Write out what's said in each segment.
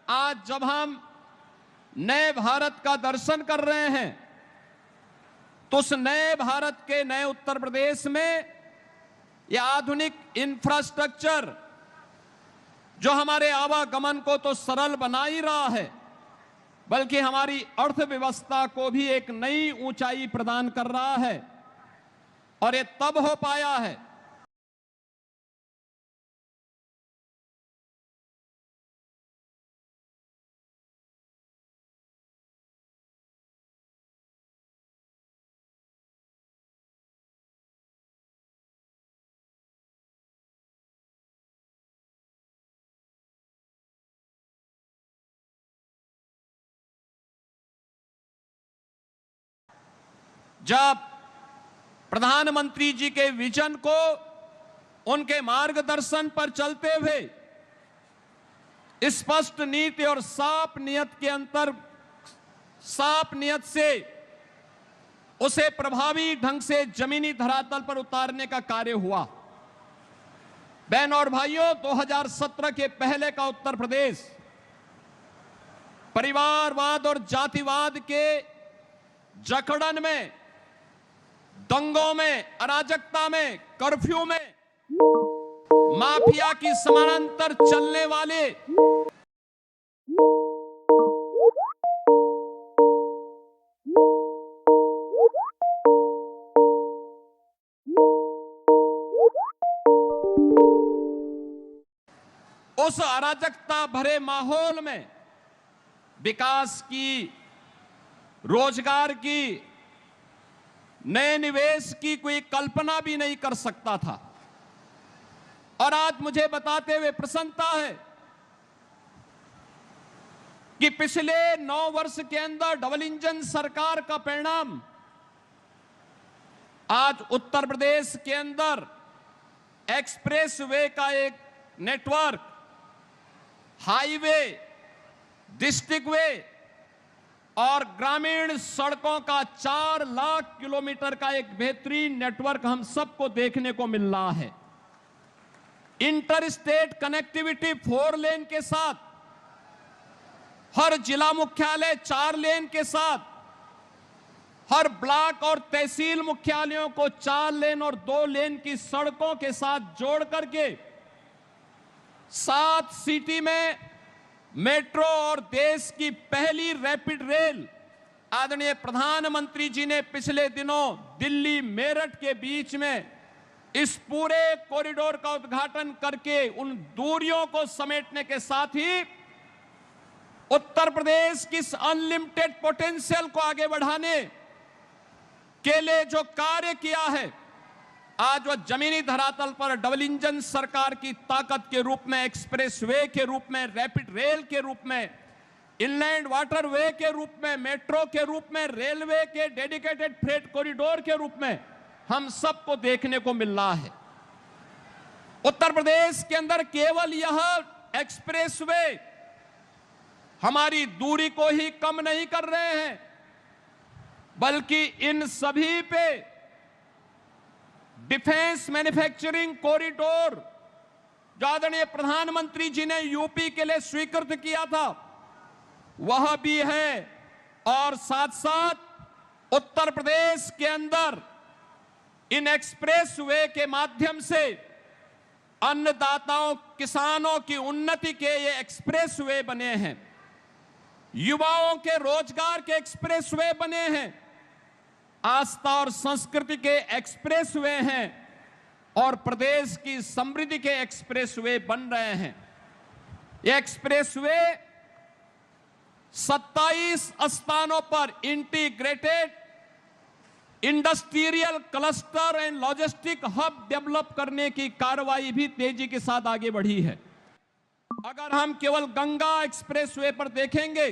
आज जब हम नए भारत का दर्शन कर रहे हैं तो उस नए भारत के नए उत्तर प्रदेश में यह आधुनिक इंफ्रास्ट्रक्चर जो हमारे आवागमन को तो सरल बना ही रहा है, बल्कि हमारी अर्थव्यवस्था को भी एक नई ऊंचाई प्रदान कर रहा है। और ये तब हो पाया है जब प्रधानमंत्री जी के विजन को, उनके मार्गदर्शन पर चलते हुए स्पष्ट नीति और साफ नियत से उसे प्रभावी ढंग से जमीनी धरातल पर उतारने का कार्य हुआ। बहनों और भाइयों, 2017 के पहले का उत्तर प्रदेश परिवारवाद और जातिवाद के जकड़न में, दंगों में, अराजकता में, कर्फ्यू में, माफिया की समानांतर चलने वाले उस अराजकता भरे माहौल में विकास की, रोजगार की, नए निवेश की कोई कल्पना भी नहीं कर सकता था। और आज मुझे बताते हुए प्रसन्नता है कि पिछले 9 वर्ष के अंदर डबल इंजन सरकार का परिणाम आज उत्तर प्रदेश के अंदर एक्सप्रेस वे का एक नेटवर्क, हाईवे, डिस्ट्रिक्ट वे और ग्रामीण सड़कों का 4 लाख किलोमीटर का एक बेहतरीन नेटवर्क हम सबको देखने को मिल रहा है। इंटर स्टेट कनेक्टिविटी 4 लेन के साथ, हर जिला मुख्यालय 4 लेन के साथ, हर ब्लॉक और तहसील मुख्यालयों को 4 लेन और 2 लेन की सड़कों के साथ जोड़ करके 7 सिटी में मेट्रो और देश की पहली रैपिड रेल आदरणीय प्रधानमंत्री जी ने पिछले दिनों दिल्ली मेरठ के बीच में इस पूरे कॉरिडोर का उद्घाटन करके उन दूरियों को समेटने के साथ ही उत्तर प्रदेश की इस अनलिमिटेड पोटेंशियल को आगे बढ़ाने के लिए जो कार्य किया है, आज वह जमीनी धरातल पर डबल इंजन सरकार की ताकत के रूप में, एक्सप्रेस वे के रूप में, रैपिड रेल के रूप में, इनलैंड वाटर वे के रूप में, मेट्रो के रूप में, रेलवे के डेडिकेटेड फ्रेट कॉरिडोर के रूप में हम सबको देखने को मिल रहा है। उत्तर प्रदेश के अंदर केवल यह एक्सप्रेस वे हमारी दूरी को ही कम नहीं कर रहे हैं, बल्कि इन सभी पे डिफेंस मैन्युफैक्चरिंग कॉरिडोर जो आदरणीय प्रधानमंत्री जी ने यूपी के लिए स्वीकृत किया था, वह भी है। और साथ साथ उत्तर प्रदेश के अंदर इन एक्सप्रेस वे के माध्यम से अन्नदाताओं, किसानों की उन्नति के ये एक्सप्रेस वे बने हैं, युवाओं के रोजगार के एक्सप्रेस वे बने हैं, आस्था और संस्कृति के एक्सप्रेस वे हैं और प्रदेश की समृद्धि के एक्सप्रेस वे बन रहे हैं। ये एक्सप्रेस वे 27 स्थानों पर integrated industrial cluster and logistic hub develop करने की कार्रवाई भी तेजी के साथ आगे बढ़ी है। अगर हम केवल गंगा एक्सप्रेस वे पर देखेंगे,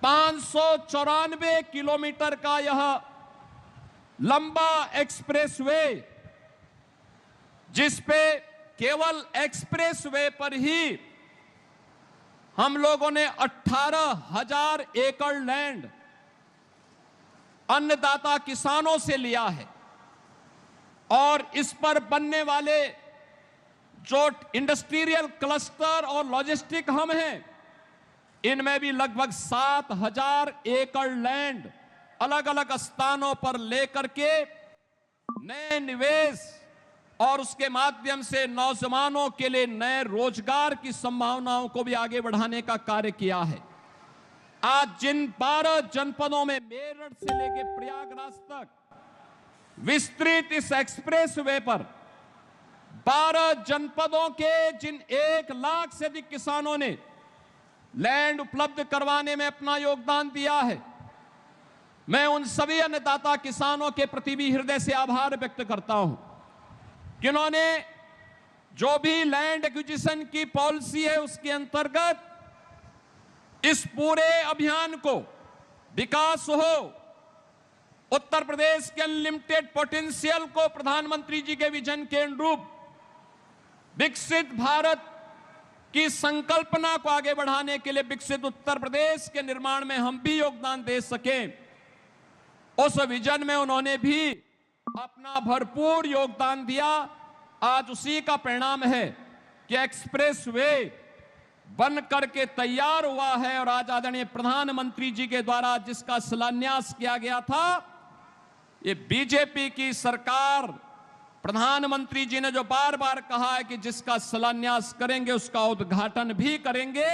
594 किलोमीटर का यह लंबा एक्सप्रेस वे, जिस पे केवल एक्सप्रेस वे पर ही हम लोगों ने 18,000 एकड़ लैंड अन्नदाता किसानों से लिया है और इस पर बनने वाले जो इंडस्ट्रियल क्लस्टर और लॉजिस्टिक हम हैं, इनमें भी लगभग 7,000 एकड़ लैंड अलग अलग स्थानों पर लेकर के नए निवेश और उसके माध्यम से नौजवानों के लिए नए रोजगार की संभावनाओं को भी आगे बढ़ाने का कार्य किया है। आज जिन 12 जनपदों में मेरठ से लेकर प्रयागराज तक विस्तृत इस एक्सप्रेस वे पर 12 जनपदों के जिन 1 लाख से अधिक किसानों ने लैंड उपलब्ध करवाने में अपना योगदान दिया है, मैं उन सभी अन्नदाता किसानों के प्रति भी हृदय से आभार व्यक्त करता हूं, जिन्होंने जो भी लैंड एक्विजिशन की पॉलिसी है उसके अंतर्गत इस पूरे अभियान को विकास हो, उत्तर प्रदेश के अनलिमिटेड पोटेंशियल को प्रधानमंत्री जी के विजन के अनुरूप विकसित भारत की संकल्पना को आगे बढ़ाने के लिए विकसित उत्तर प्रदेश के निर्माण में हम भी योगदान दे सकें, उस विजन में उन्होंने भी अपना भरपूर योगदान दिया। आज उसी का परिणाम है कि एक्सप्रेस वे बन करके तैयार हुआ है और आज आदरणीय प्रधानमंत्री जी के द्वारा जिसका शिलान्यास किया गया था, ये बीजेपी की सरकार, प्रधानमंत्री जी ने जो बार बार कहा है कि जिसका शिलान्यास करेंगे उसका उद्घाटन भी करेंगे,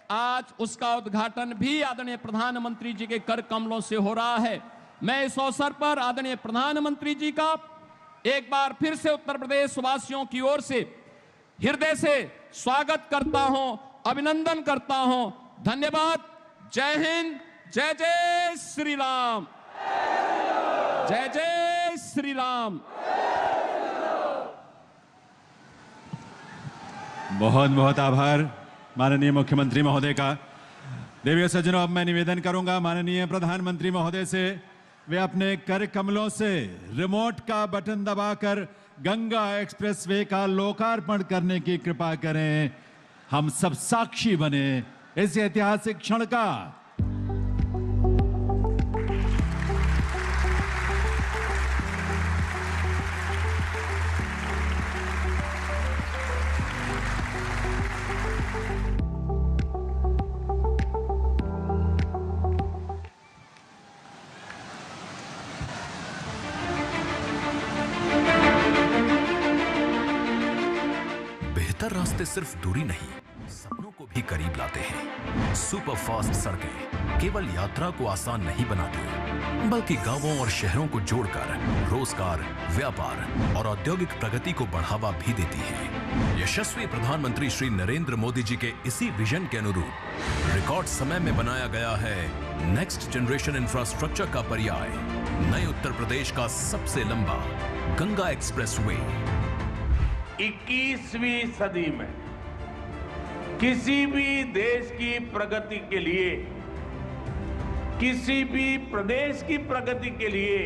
आज उसका उद्घाटन भी आदरणीय प्रधानमंत्री जी के कर कमलों से हो रहा है। मैं इस अवसर पर आदरणीय प्रधानमंत्री जी का एक बार फिर से उत्तर प्रदेश वासियों की ओर से हृदय से स्वागत करता हूं, अभिनंदन करता हूं। धन्यवाद। जय हिंद, जय जय श्री राम, जय जय श्री राम। बहुत बहुत आभार माननीय मुख्यमंत्री महोदय का। देवी सज्जनों, अब मैं निवेदन करूंगा माननीय प्रधानमंत्री महोदय से वे अपने कर कमलों से रिमोट का बटन दबाकर गंगा एक्सप्रेसवे का लोकार्पण करने की कृपा करें। हम सब साक्षी बने इस ऐतिहासिक क्षण का। रास्ते सिर्फ दूरी नहीं, सपनों को भी करीब लाते हैं। सुपर फास्ट सड़कें केवल यात्रा को आसान नहीं बनाती, बल्कि गांवों और शहरों को जोड़कर रोजगार, व्यापार और औद्योगिक प्रगति को बढ़ावा भी देती हैं। यशस्वी प्रधानमंत्री श्री नरेंद्र मोदी जी के इसी विजन के अनुरूप रिकॉर्ड समय में बनाया गया है नेक्स्ट जनरेशन इंफ्रास्ट्रक्चर का पर्याय, नए उत्तर प्रदेश का सबसे लंबा गंगा एक्सप्रेसवे। 21वीं सदी में किसी भी देश की प्रगति के लिए, किसी भी प्रदेश की प्रगति के लिए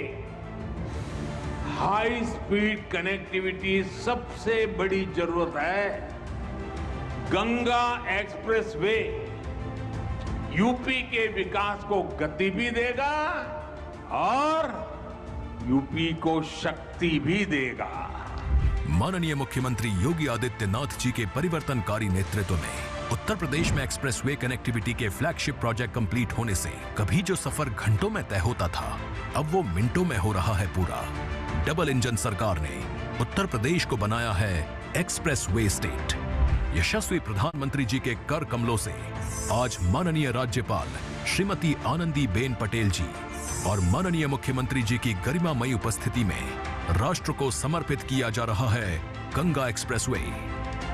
हाई स्पीड कनेक्टिविटी सबसे बड़ी जरूरत है। गंगा एक्सप्रेसवे यूपी के विकास को गति भी देगा और यूपी को शक्ति भी देगा। माननीय मुख्यमंत्री योगी आदित्यनाथ जी के परिवर्तनकारी नेतृत्व में उत्तर प्रदेश में एक्सप्रेसवे कनेक्टिविटी के फ्लैगशिप प्रोजेक्ट कंप्लीट होने से कभी जो सफर घंटों में तय होता था, अब वो मिनटों में हो रहा है पूरा। डबल इंजन सरकार ने उत्तर प्रदेश को बनाया है एक्सप्रेसवे स्टेट। यशस्वी प्रधानमंत्री जी के कर कमलों से आज माननीय राज्यपाल श्रीमती आनंदीबेन पटेल जी और माननीय मुख्यमंत्री जी की गरिमामयी उपस्थिति में राष्ट्र को समर्पित किया जा रहा है गंगा एक्सप्रेसवे।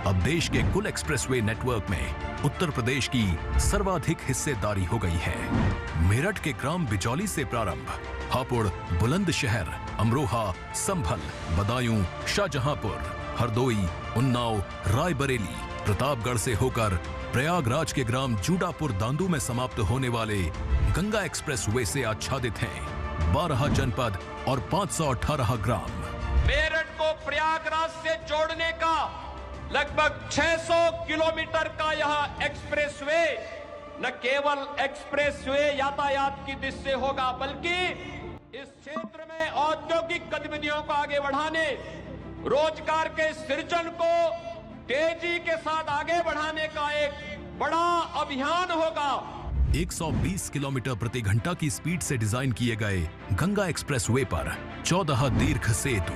अब देश के कुल एक्सप्रेसवे नेटवर्क में उत्तर प्रदेश की सर्वाधिक हिस्सेदारी हो गई है। मेरठ के ग्राम बिचौली से प्रारंभ हापुड़, बुलंदशहर, अमरोहा, संभल, बदायूं, शाहजहांपुर, हरदोई, उन्नाव, रायबरेली, प्रतापगढ़ से होकर प्रयागराज के ग्राम जूडापुर दांदू में समाप्त होने वाले गंगा एक्सप्रेसवे से आच्छादित हैं 12 जनपद और 518 ग्राम। मेरठ को प्रयागराज से जोड़ने का लगभग 600 किलोमीटर का यह एक्सप्रेसवे न केवल एक्सप्रेसवे यातायात की दृष्टि से होगा, बल्कि इस क्षेत्र में औद्योगिक गतिविधियों को आगे बढ़ाने, रोजगार के सृजन को तेजी के साथ आगे बढ़ाने का एक बड़ा अभियान होगा। 120 किलोमीटर प्रति घंटा की स्पीड से डिजाइन किए गए गंगा एक्सप्रेसवे पर 14 दीर्घ सेतु,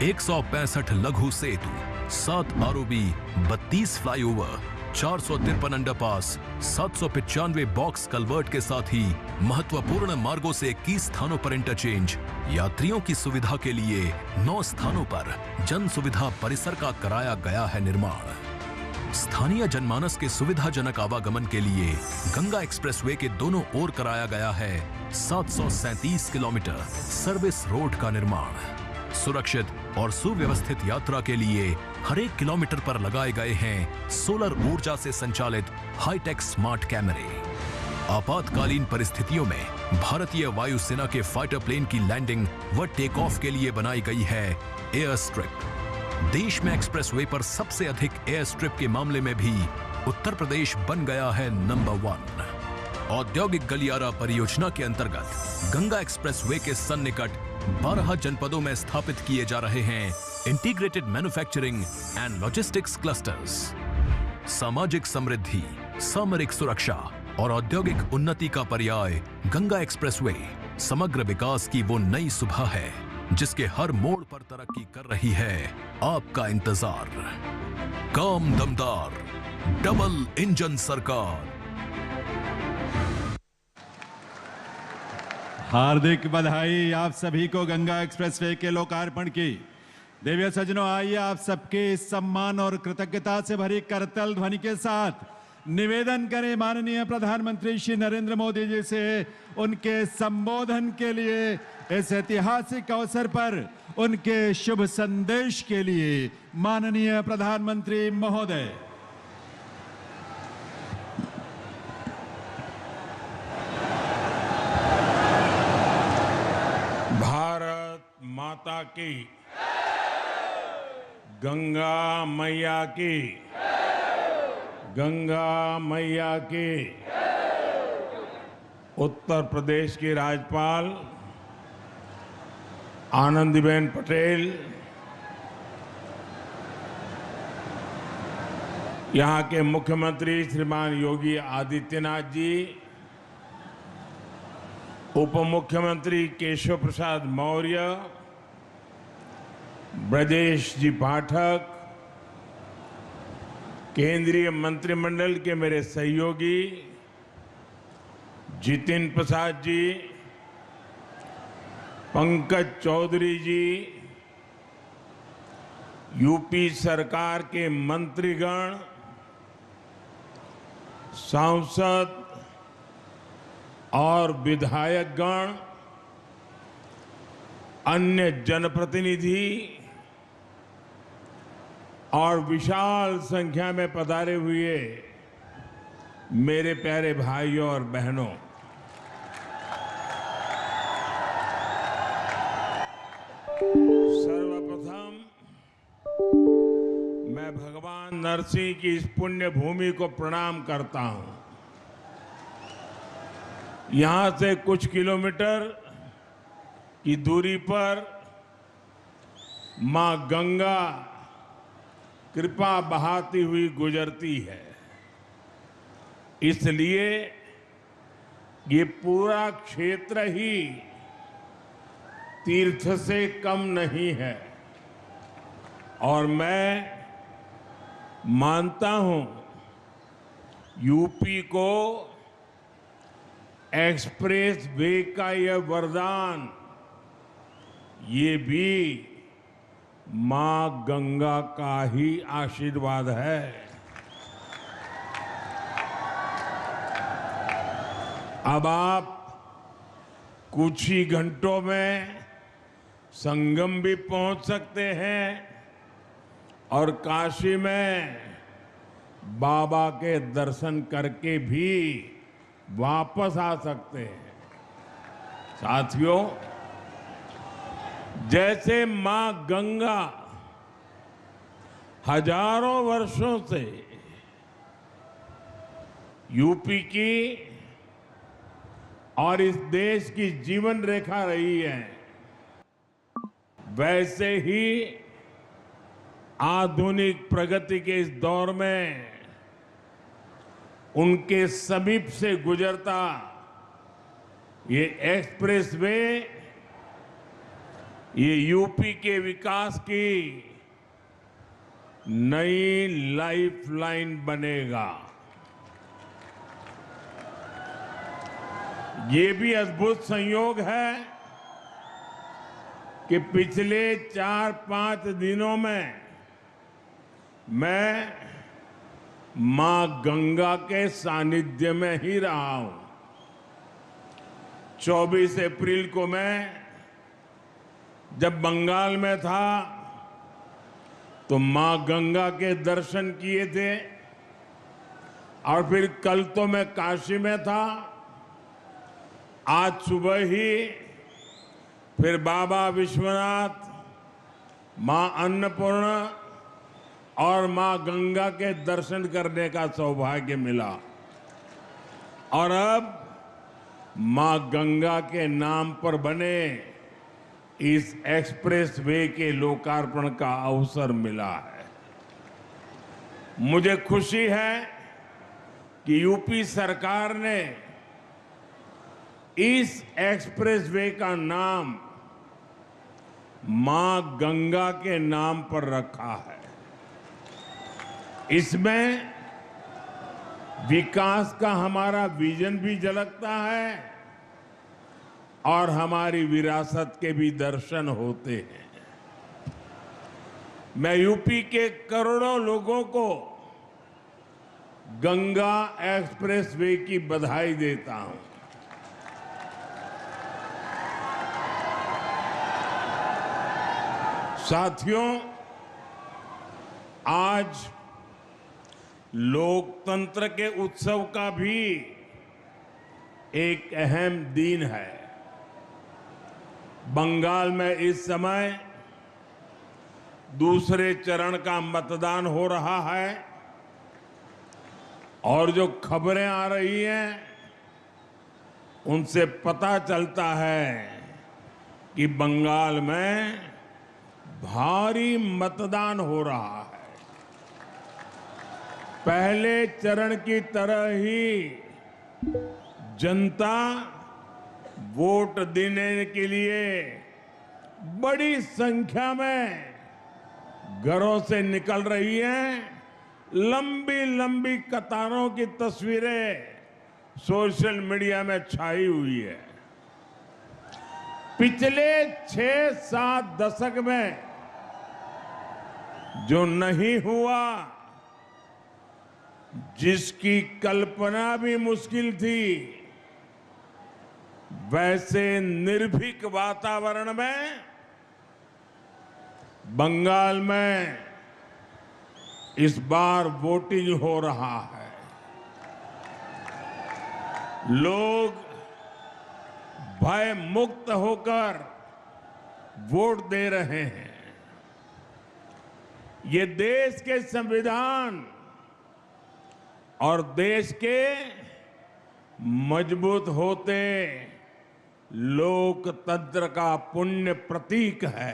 165 लघु सेतु, 7 ROB, 32 flyover, 453 underpass, 795 box culvert के साथ ही महत्वपूर्ण मार्गों से 21 स्थानों पर इंटरचेंज, यात्रियों की सुविधा के लिए 9 स्थानों पर जन सुविधा परिसर का कराया गया है निर्माण। स्थानीय जनमानस के सुविधाजनक आवागमन के लिए गंगा एक्सप्रेसवे के दोनों ओर कराया गया है 737 किलोमीटर सर्विस रोड का निर्माण। सुरक्षित और सुव्यवस्थित यात्रा के लिए हर एक किलोमीटर पर लगाए गए हैं सोलर ऊर्जा से संचालित हाईटेक स्मार्ट कैमरे। आपातकालीन परिस्थितियों में भारतीय वायुसेना के फाइटर प्लेन की लैंडिंग व टेक ऑफ के लिए बनाई गई है एयर स्ट्रिप। देश में एक्सप्रेसवे पर सबसे अधिक एयर स्ट्रिप के मामले में भी उत्तर प्रदेश बन गया है नंबर 1। औद्योगिक गलियारा परियोजना के अंतर्गत गंगा एक्सप्रेसवे के सन्निकट 12 जनपदों में स्थापित किए जा रहे हैं integrated manufacturing and logistics clusters. सामाजिक समृद्धि, सामरिक सुरक्षा और औद्योगिक उन्नति का पर्याय गंगा एक्सप्रेसवे समग्र विकास की वो नई सुबह है जिसके हर मोड़ पर तरक्की कर रही है आपका इंतजार। काम दमदार, डबल इंजन सरकार। हार्दिक बधाई आप सभी को गंगा एक्सप्रेसवे के लोकार्पण की। देवी सज्जनों, आइए आप सबके सम्मान और कृतज्ञता से भरी करतल ध्वनि के साथ निवेदन करें माननीय प्रधानमंत्री श्री नरेंद्र मोदी जी से उनके संबोधन के लिए, इस ऐतिहासिक अवसर पर उनके शुभ संदेश के लिए। माननीय प्रधानमंत्री महोदय। भारत माता की, गंगा मैया की, गंगा मैया की। उत्तर प्रदेश की राज्यपाल आनंदीबेन पटेल, यहाँ के मुख्यमंत्री श्रीमान योगी आदित्यनाथ जी, उप मुख्यमंत्री केशव प्रसाद मौर्य, ब्रजेश जी पाठक, केंद्रीय मंत्रिमंडल के मेरे सहयोगी जितिन प्रसाद जी, पंकज चौधरी जी, यूपी सरकार के मंत्रीगण, सांसद और विधायकगण, अन्य जनप्रतिनिधि और विशाल संख्या में पधारे हुए मेरे प्यारे भाइयों और बहनों, सर्वप्रथम मैं भगवान नरसिंह की इस पुण्य भूमि को प्रणाम करता हूं। यहां से कुछ किलोमीटर की दूरी पर मां गंगा कृपा बहाती हुई गुजरती है, इसलिए ये पूरा क्षेत्र ही तीर्थ से कम नहीं है। और मैं मानता हूं यूपी को एक्सप्रेस वे का यह वरदान, ये भी मां गंगा का ही आशीर्वाद है। अब आप कुछ ही घंटों में संगम भी पहुंच सकते हैं और काशी में बाबा के दर्शन करके भी वापस आ सकते हैं। साथियों, जैसे मां गंगा हजारों वर्षों से यूपी की और इस देश की जीवन रेखा रही है, वैसे ही आधुनिक प्रगति के इस दौर में उनके समीप से गुजरता ये एक्सप्रेसवे ये यूपी के विकास की नई लाइफलाइन बनेगा। ये भी अद्भुत संयोग है कि पिछले 4-5 दिनों में मैं मां गंगा के सानिध्य में ही रहा हूं। 24 अप्रैल को मैं जब बंगाल में था तो मां गंगा के दर्शन किए थे और फिर कल तो मैं काशी में था। आज सुबह ही फिर बाबा विश्वनाथ, मां अन्नपूर्णा और मां गंगा के दर्शन करने का सौभाग्य मिला और अब मां गंगा के नाम पर बने इस एक्सप्रेसवे के लोकार्पण का अवसर मिला है। मुझे खुशी है कि यूपी सरकार ने इस एक्सप्रेसवे का नाम मां गंगा के नाम पर रखा है। इसमें विकास का हमारा विजन भी झलकता है और हमारी विरासत के भी दर्शन होते हैं। मैं यूपी के करोड़ों लोगों को गंगा एक्सप्रेसवे की बधाई देता हूं। साथियों, आज लोकतंत्र के उत्सव का भी एक अहम दिन है। बंगाल में इस समय दूसरे चरण का मतदान हो रहा है और जो खबरें आ रही हैं उनसे पता चलता है कि बंगाल में भारी मतदान हो रहा है। पहले चरण की तरह ही जनता वोट देने के लिए बड़ी संख्या में घरों से निकल रही है। लंबी लंबी कतारों की तस्वीरें सोशल मीडिया में छाई हुई है। पिछले 6-7 दशक में जो नहीं हुआ, जिसकी कल्पना भी मुश्किल थी, वैसे निर्भीक वातावरण में बंगाल में इस बार वोटिंग हो रहा है। लोग भय मुक्त होकर वोट दे रहे हैं। ये देश के संविधान और देश के मजबूत होते लोकतंत्र का पुण्य प्रतीक है।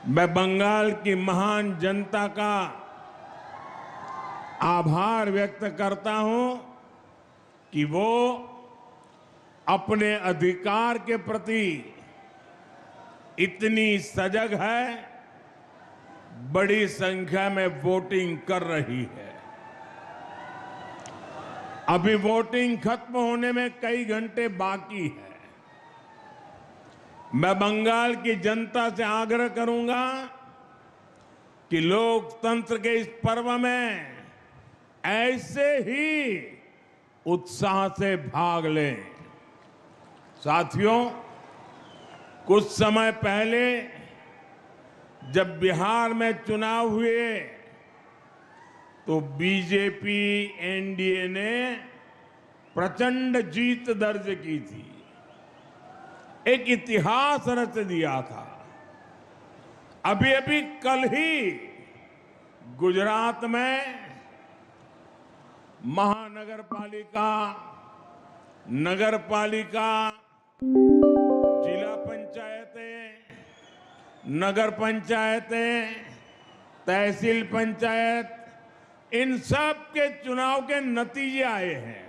मैं बंगाल की महान जनता का आभार व्यक्त करता हूं कि वो अपने अधिकार के प्रति इतनी सजग है, बड़ी संख्या में वोटिंग कर रही है। अभी वोटिंग खत्म होने में कई घंटे बाकी है। मैं बंगाल की जनता से आग्रह करूंगा कि लोकतंत्र के इस पर्व में ऐसे ही उत्साह से भाग लें। साथियों, कुछ समय पहले जब बिहार में चुनाव हुए तो बीजेपी एनडीए ने प्रचंड जीत दर्ज की थी, एक इतिहास रच दिया था। अभी अभी कल ही गुजरात में महानगर पालिका, नगर पालिका, जिला पंचायतें, नगर पंचायतें, तहसील पंचायत, इन सब के चुनाव के नतीजे आए हैं।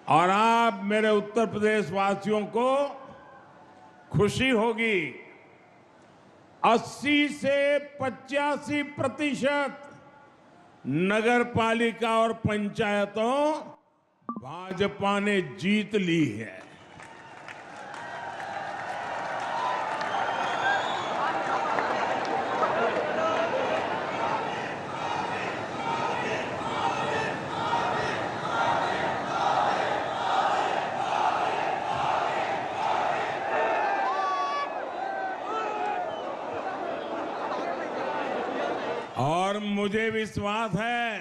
और आप मेरे उत्तर प्रदेश वासियों को खुशी होगी, 80 से 85% नगर पालिका और पंचायतों भाजपा ने जीत ली है। और मुझे विश्वास है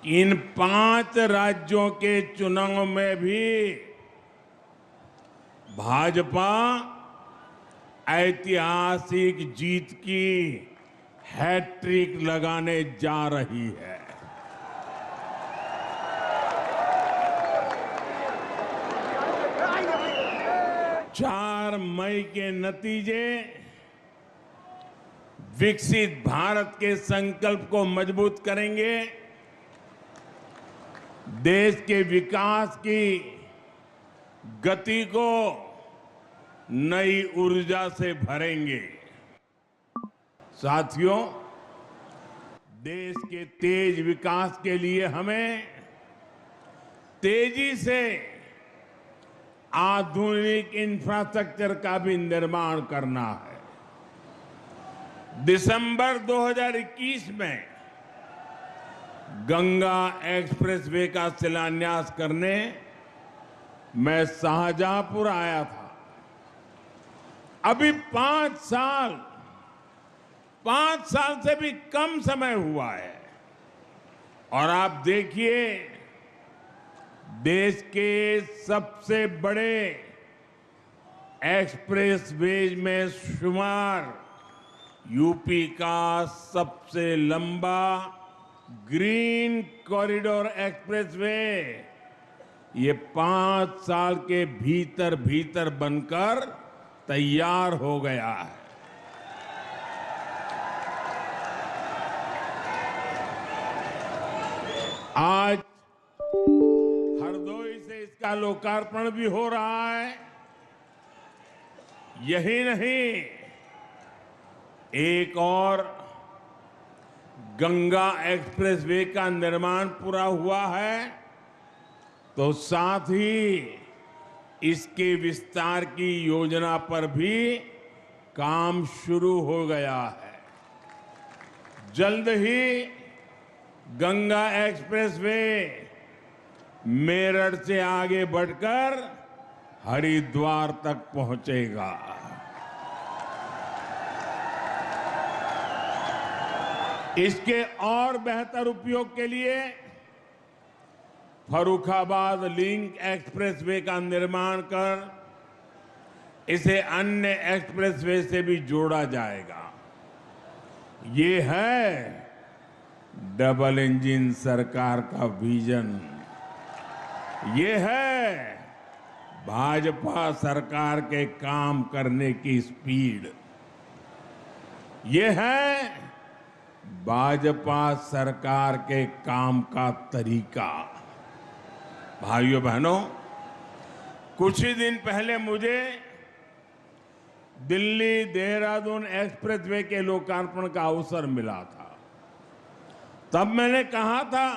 कि इन 5 राज्यों के चुनाव में भी भाजपा ऐतिहासिक जीत की हैट्रिक लगाने जा रही है। चार मई के नतीजे विकसित भारत के संकल्प को मजबूत करेंगे, देश के विकास की गति को नई ऊर्जा से भरेंगे। साथियों, देश के तेज विकास के लिए हमें तेजी से आधुनिक इंफ्रास्ट्रक्चर का भी निर्माण करना है। दिसंबर 2021 में गंगा एक्सप्रेसवे का शिलान्यास करने मैं शाहजहांपुर आया था। अभी 5 साल से भी कम समय हुआ है और आप देखिए, देश के सबसे बड़े एक्सप्रेसवे में शुमार यूपी का सबसे लंबा ग्रीन कॉरिडोर एक्सप्रेसवे ये 5 साल के भीतर बनकर तैयार हो गया है। आज हरदोई से इसका लोकार्पण भी हो रहा है। यही नहीं, एक और गंगा एक्सप्रेसवे का निर्माण पूरा हुआ है, तो साथ ही इसके विस्तार की योजना पर भी काम शुरू हो गया है। जल्द ही गंगा एक्सप्रेसवे मेरठ से आगे बढ़कर हरिद्वार तक पहुंचेगा। इसके और बेहतर उपयोग के लिए फर्रुखाबाद लिंक एक्सप्रेसवे का निर्माण कर इसे अन्य एक्सप्रेसवे से भी जोड़ा जाएगा। ये है डबल इंजन सरकार का विजन। ये है भाजपा सरकार के काम करने की स्पीड। ये है भाजपा सरकार के काम का तरीका। भाइयों बहनों, कुछ ही दिन पहले मुझे दिल्ली देहरादून एक्सप्रेसवे के लोकार्पण का अवसर मिला था। तब मैंने कहा था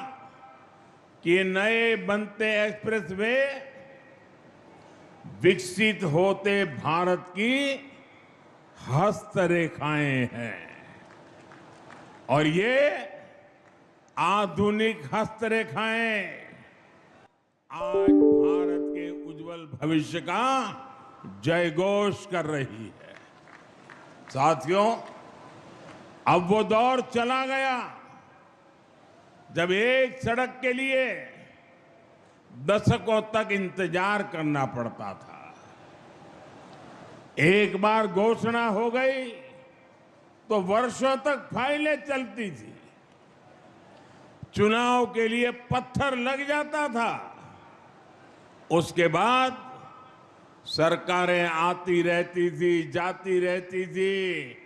कि नए बनते एक्सप्रेसवे विकसित होते भारत की हस्तरेखाएं हैं और ये आधुनिक हस्तरेखाएं आज भारत के उज्जवल भविष्य का जयघोष कर रही है। साथियों, अब वो दौर चला गया जब एक सड़क के लिए दशकों तक इंतजार करना पड़ता था। एक बार घोषणा हो गई तो वर्षों तक फाइलें चलती थी। चुनाव के लिए पत्थर लग जाता था, उसके बाद सरकारें आती रहती थी, जाती रहती थी,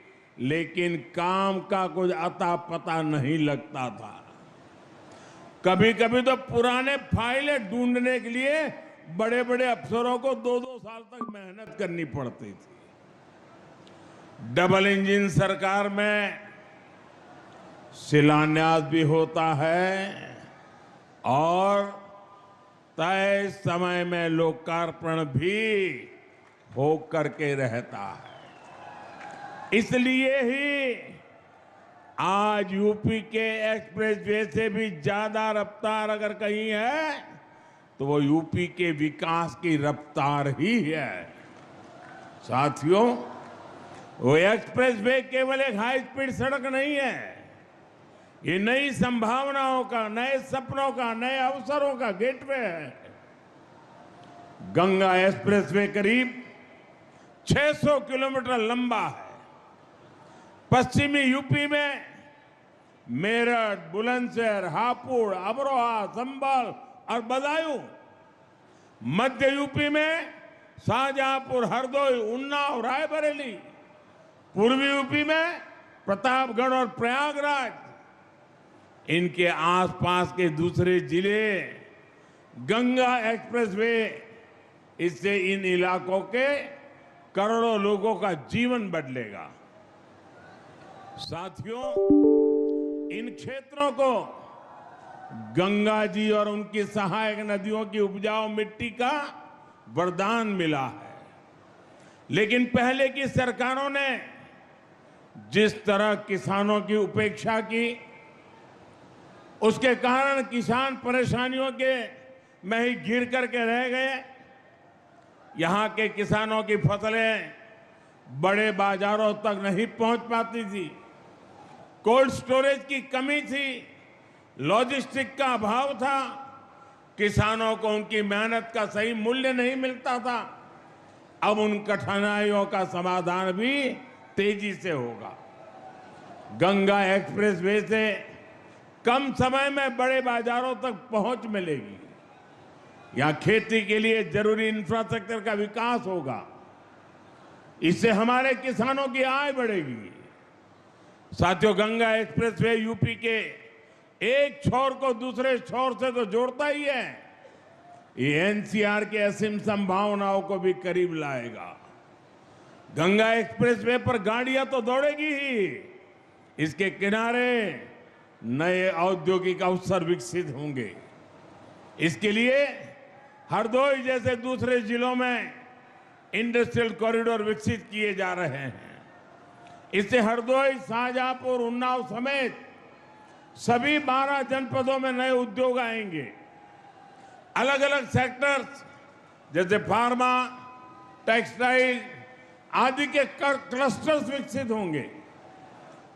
लेकिन काम का कुछ अता पता नहीं लगता था। कभी कभी तो पुराने फाइलें ढूंढने के लिए बड़े बड़े अफसरों को 2-2 साल तक मेहनत करनी पड़ती थी। डबल इंजन सरकार में शिलान्यास भी होता है और तय समय में लोकार्पण भी हो करके रहता है। इसलिए ही आज यूपी के एक्सप्रेसवे से भी ज्यादा रफ्तार अगर कहीं है तो वो यूपी के विकास की रफ्तार ही है। साथियों, वो एक्सप्रेसवे केवल एक हाई स्पीड सड़क नहीं है, ये नई संभावनाओं का, नए सपनों का, नए अवसरों का गेटवे है। गंगा एक्सप्रेसवे करीब 600 किलोमीटर लंबा है। पश्चिमी यूपी में मेरठ, बुलंदशहर, हापुड़, अमरोहा, संभल और बदायूं, मध्य यूपी में शाहजहांपुर, हरदोई, उन्नाव, रायबरेली, पूर्वी यूपी में प्रतापगढ़ और प्रयागराज, इनके आसपास के दूसरे जिले, गंगा एक्सप्रेसवे इससे इन इलाकों के करोड़ों लोगों का जीवन बदलेगा। साथियों, इन क्षेत्रों को गंगा जी और उनकी सहायक नदियों की उपजाऊ मिट्टी का वरदान मिला है, लेकिन पहले की सरकारों ने जिस तरह किसानों की उपेक्षा की, उसके कारण किसान परेशानियों के में ही घिर करके रह गए। यहां के किसानों की फसलें बड़े बाजारों तक नहीं पहुंच पाती थी, कोल्ड स्टोरेज की कमी थी, लॉजिस्टिक का अभाव था, किसानों को उनकी मेहनत का सही मूल्य नहीं मिलता था। अब उन कठिनाइयों का समाधान भी तेजी से होगा। गंगा एक्सप्रेसवे से कम समय में बड़े बाजारों तक पहुंच मिलेगी। यहां खेती के लिए जरूरी इंफ्रास्ट्रक्चर का विकास होगा, इससे हमारे किसानों की आय बढ़ेगी। साथियों, गंगा एक्सप्रेसवे यूपी के एक छोर को दूसरे छोर से तो जोड़ता ही है, ये एनसीआर के असीम संभावनाओं को भी करीब लाएगा। गंगा एक्सप्रेसवे पर गाड़ियां तो दौड़ेगी ही, इसके किनारे नए औद्योगिक अवसर विकसित होंगे। इसके लिए हरदोई जैसे दूसरे जिलों में इंडस्ट्रियल कॉरिडोर विकसित किए जा रहे हैं। इससे हरदोई, शाहजहांपुर, उन्नाव समेत सभी 12 जनपदों में नए उद्योग आएंगे। अलग अलग सेक्टर्स जैसे फार्मा, टेक्सटाइल आदि के क्लस्टर्स विकसित होंगे।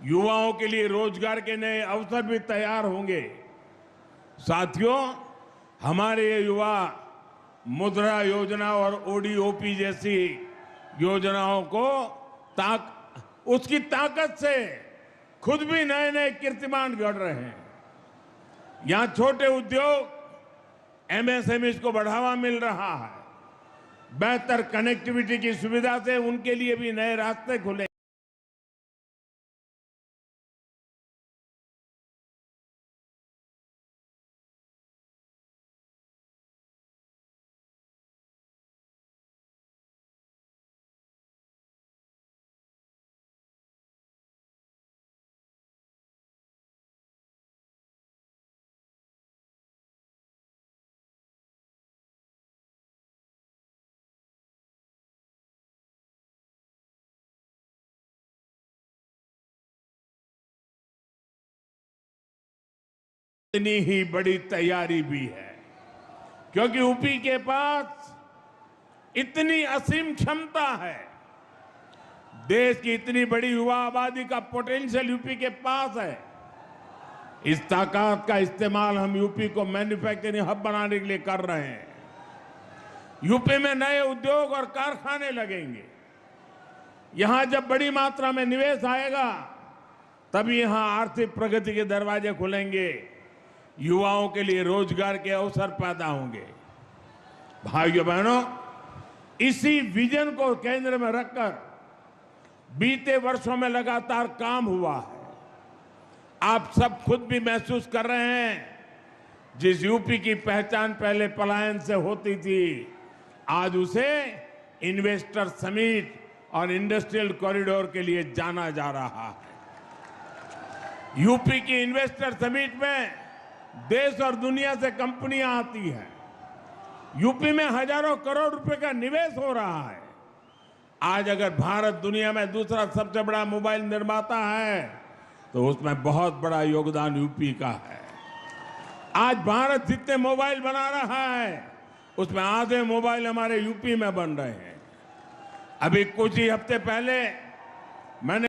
युवाओं के लिए रोजगार के नए अवसर भी तैयार होंगे। साथियों, हमारे ये युवा मुद्रा योजना और ओडीओपी जैसी योजनाओं को उसकी ताकत से खुद भी नए नए कीर्तिमान गढ़ रहे हैं। यहां छोटे उद्योग, एमएसएमई को बढ़ावा मिल रहा है। बेहतर कनेक्टिविटी की सुविधा से उनके लिए भी नए रास्ते खुले। इतनी ही बड़ी तैयारी भी है, क्योंकि यूपी के पास इतनी असीम क्षमता है। देश की इतनी बड़ी युवा आबादी का पोटेंशियल यूपी के पास है। इस ताकत का इस्तेमाल हम यूपी को मैन्युफैक्चरिंग हब बनाने के लिए कर रहे हैं। यूपी में नए उद्योग और कारखाने लगेंगे। यहां जब बड़ी मात्रा में निवेश आएगा, तभी यहां आर्थिक प्रगति के दरवाजे खुलेंगे, युवाओं के लिए रोजगार के अवसर पैदा होंगे। भाइयों बहनों, इसी विजन को केंद्र में रखकर बीते वर्षों में लगातार काम हुआ है। आप सब खुद भी महसूस कर रहे हैं, जिस यूपी की पहचान पहले पलायन से होती थी, आज उसे इन्वेस्टर समिट और इंडस्ट्रियल कॉरिडोर के लिए जाना जा रहा है। यूपी की इन्वेस्टर समिट में देश और दुनिया से कंपनियां आती हैं। यूपी में हजारों करोड़ रुपए का निवेश हो रहा है। आज अगर भारत दुनिया में दूसरा सबसे बड़ा मोबाइल निर्माता है तो उसमें बहुत बड़ा योगदान यूपी का है। आज भारत जितने मोबाइल बना रहा है उसमें आधे मोबाइल हमारे यूपी में बन रहे हैं। अभी कुछ ही हफ्ते पहले मैंने